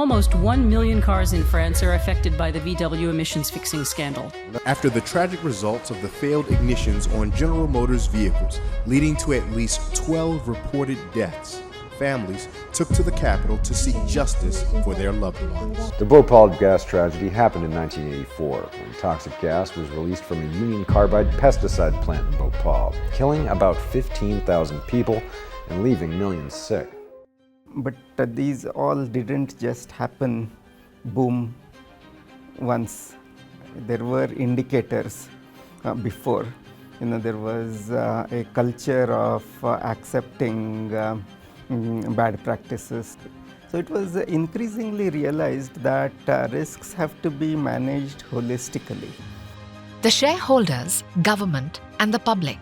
Almost 1 million cars in France are affected by the VW emissions fixing scandal. After the tragic results of the failed ignitions on General Motors vehicles, leading to at least 12 reported deaths, families took to the Capitol to seek justice for their loved ones. The Bhopal gas tragedy happened in 1984 when toxic gas was released from a Union Carbide pesticide plant in Bhopal, killing about 15,000 people and leaving millions sick. But these all didn't just happen boom once. There were indicators before. There was a culture of accepting bad practices. So it was increasingly realized that risks have to be managed holistically. The shareholders, government, and the public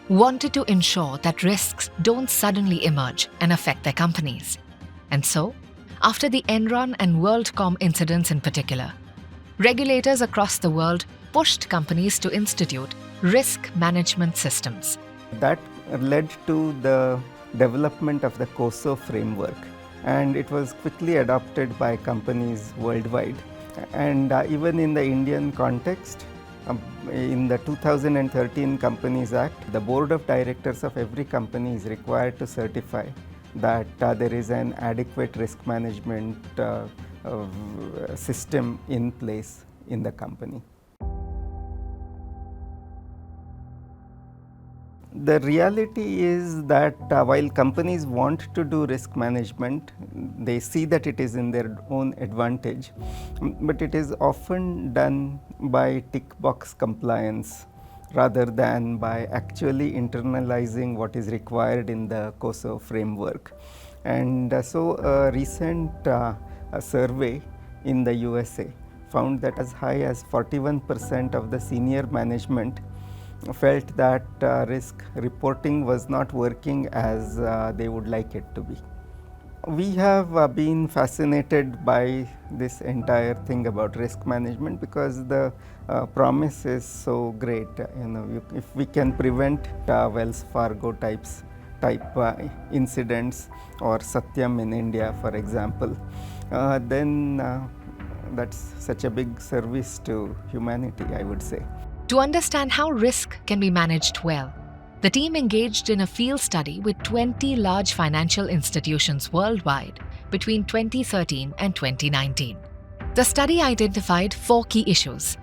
wanted to ensure that risks don't suddenly emerge and affect their companies. And so, after the Enron and WorldCom incidents in particular, regulators across the world pushed companies to institute risk management systems. That led to the development of the COSO framework, and it was quickly adopted by companies worldwide. And even in the Indian context, in the 2013 Companies Act, the board of directors of every company is required to certify that there is an adequate risk management system in place in the company. The reality is that while companies want to do risk management, they see that it is in their own advantage, but it is often done by tick box compliance rather than by actually internalizing what is required in the COSO framework. And so a recent survey in the USA found that as high as 41% of the senior management felt that risk reporting was not working as they would like it to be. We have been fascinated by this entire thing about risk management because the promise is so great. If we can prevent Wells Fargo type incidents or Satyam in India, for example, then that's such a big service to humanity, I would say. To understand how risk can be managed well, the team engaged in a field study with 20 large financial institutions worldwide between 2013 and 2019. The study identified 4 key issues.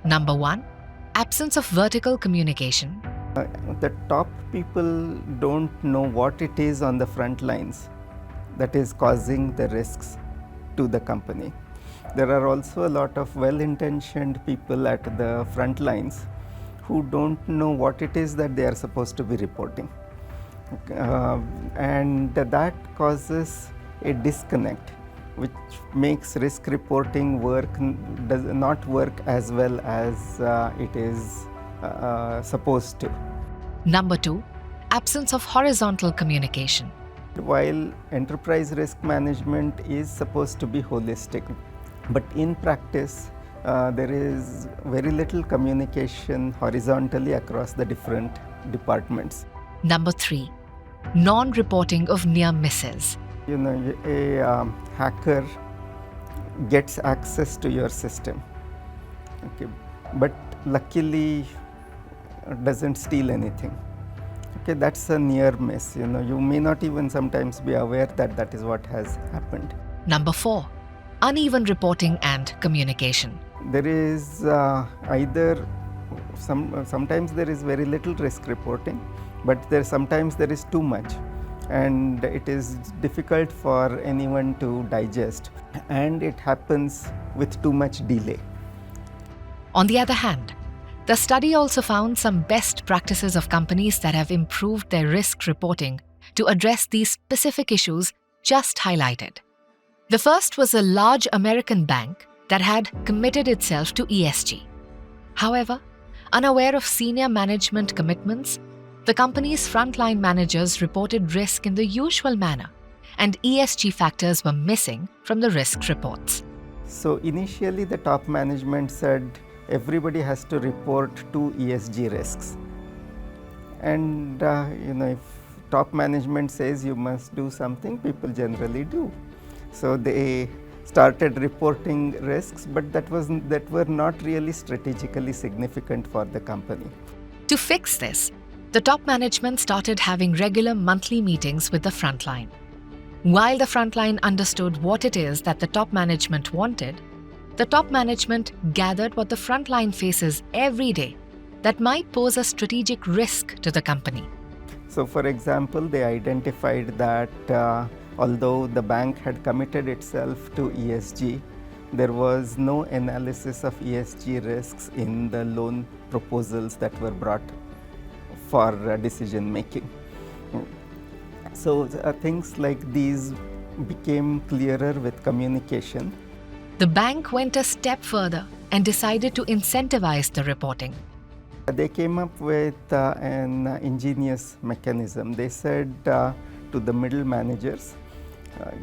Number 1, absence of vertical communication. The top people don't know what it is on the front lines that is causing the risks to the company. There are also a lot of well-intentioned people at the front lines who don't know what it is that they are supposed to be reporting. And that causes a disconnect, which makes risk reporting does not work as well as it is supposed to. Number 2, absence of horizontal communication. While enterprise risk management is supposed to be holistic, but in practice, there is very little communication horizontally across the different departments. Number 3, non-reporting of near misses. A hacker gets access to your system, okay, but luckily doesn't steal anything. Okay, that's a near miss. You may not even sometimes be aware that that is what has happened. Number 4, uneven reporting and communication. There is sometimes there is very little risk reporting, but sometimes there is too much, and it is difficult for anyone to digest, and it happens with too much delay. On the other hand, the study also found some best practices of companies that have improved their risk reporting to address these specific issues just highlighted. The first was a large American bank that had committed itself to ESG. However, unaware of senior management commitments, the company's frontline managers reported risk in the usual manner, and ESG factors were missing from the risk reports. So initially the top management said everybody has to report 2 ESG risks. And if top management says you must do something, people generally do. So they started reporting risks, but that were not really strategically significant for the company. To fix this, the top management started having regular monthly meetings with the frontline. While the frontline understood what it is that the top management wanted, the top management gathered what the frontline faces every day that might pose a strategic risk to the company. So, for example, they identified that although the bank had committed itself to ESG, there was no analysis of ESG risks in the loan proposals that were brought for decision making. So things like these became clearer with communication. The bank went a step further and decided to incentivize the reporting. They came up with an ingenious mechanism. They said to the middle managers,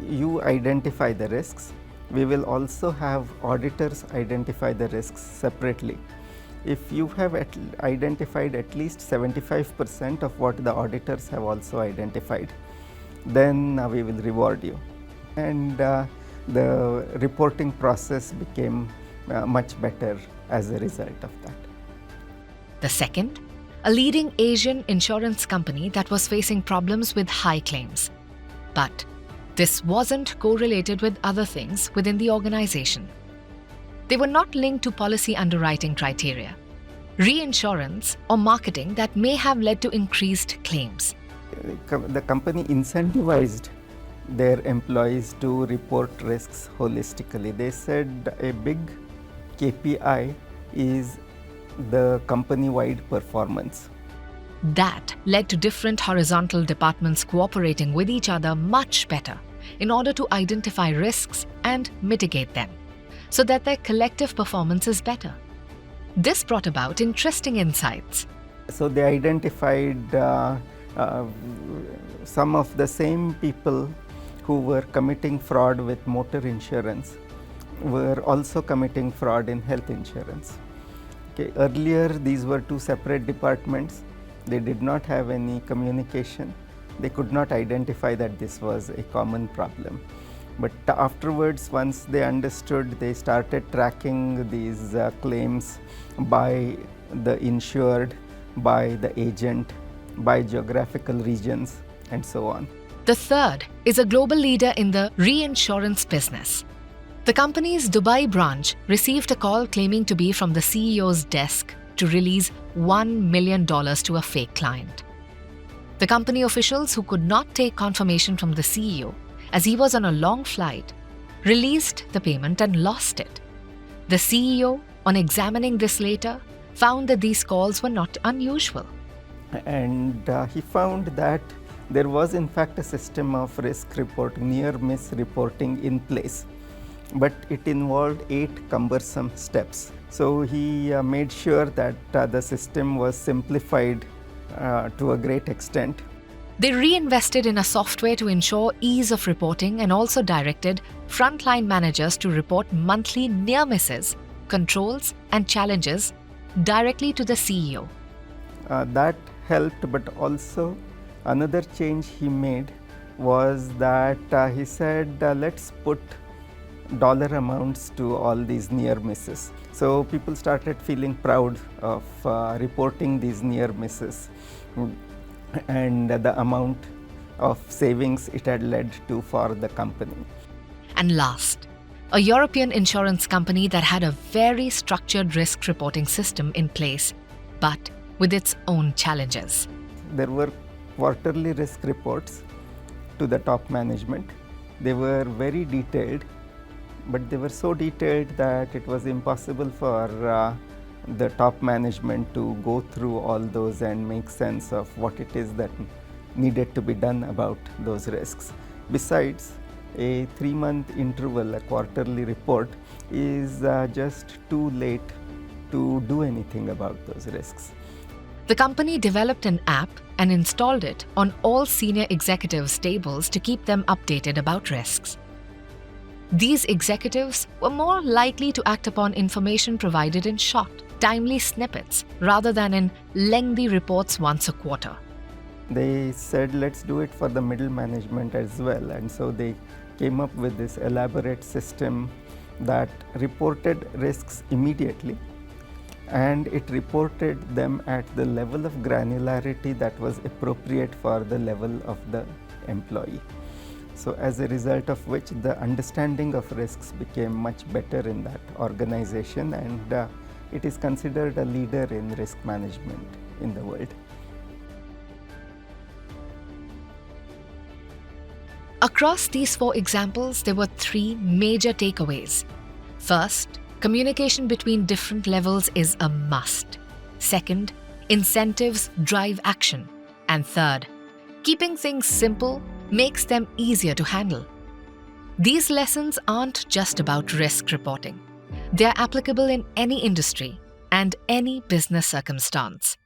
you identify the risks. We will also have auditors identify the risks separately. If you have identified at least 75% of what the auditors have also identified, then we will reward you. And the reporting process became much better as a result of that. The second, a leading Asian insurance company that was facing problems with high claims. But this wasn't correlated with other things within the organization. They were not linked to policy underwriting criteria, reinsurance, or marketing that may have led to increased claims. The company incentivized their employees to report risks holistically. They said a big KPI is the company-wide performance. That led to different horizontal departments cooperating with each other much better in order to identify risks and mitigate them, so that their collective performance is better. This brought about interesting insights. So they identified some of the same people who were committing fraud with motor insurance were also committing fraud in health insurance. Okay. Earlier, these were two separate departments. They did not have any communication. They could not identify that this was a common problem. But afterwards, once they understood, they started tracking these claims by the insured, by the agent, by geographical regions, and so on. The third is a global leader in the reinsurance business. The company's Dubai branch received a call claiming to be from the CEO's desk to release $1 million to a fake client. The company officials, who could not take confirmation from the CEO as he was on a long flight, released the payment and lost it. The CEO, on examining this later, found that these calls were not unusual. And he found that there was in fact a system of risk reporting, near-miss reporting in place, but it involved 8 cumbersome steps. So he made sure that the system was simplified to a great extent. They reinvested in a software to ensure ease of reporting and also directed frontline managers to report monthly near misses, controls, and challenges directly to the CEO. That helped, but also another change he made was that he said, let's put dollar amounts to all these near misses. So people started feeling proud of reporting these near misses and the amount of savings it had led to for the company. And last, a European insurance company that had a very structured risk reporting system in place, but with its own challenges. There were quarterly risk reports to the top management. They were very detailed, but they were so detailed that it was impossible for the top management to go through all those and make sense of what it is that needed to be done about those risks. Besides, a 3-month interval, a quarterly report, is just too late to do anything about those risks. The company developed an app and installed it on all senior executives' tables to keep them updated about risks. These executives were more likely to act upon information provided in short, timely snippets rather than in lengthy reports once a quarter. They said, let's do it for the middle management as well, and so they came up with this elaborate system that reported risks immediately, and it reported them at the level of granularity that was appropriate for the level of the employee. So as a result of which, the understanding of risks became much better in that organization, and it is considered a leader in risk management in the world. Across these 4 examples, there were 3 major takeaways. First, communication between different levels is a must. Second, incentives drive action. And third, keeping things simple makes them easier to handle. These lessons aren't just about risk reporting. They are applicable in any industry and any business circumstance.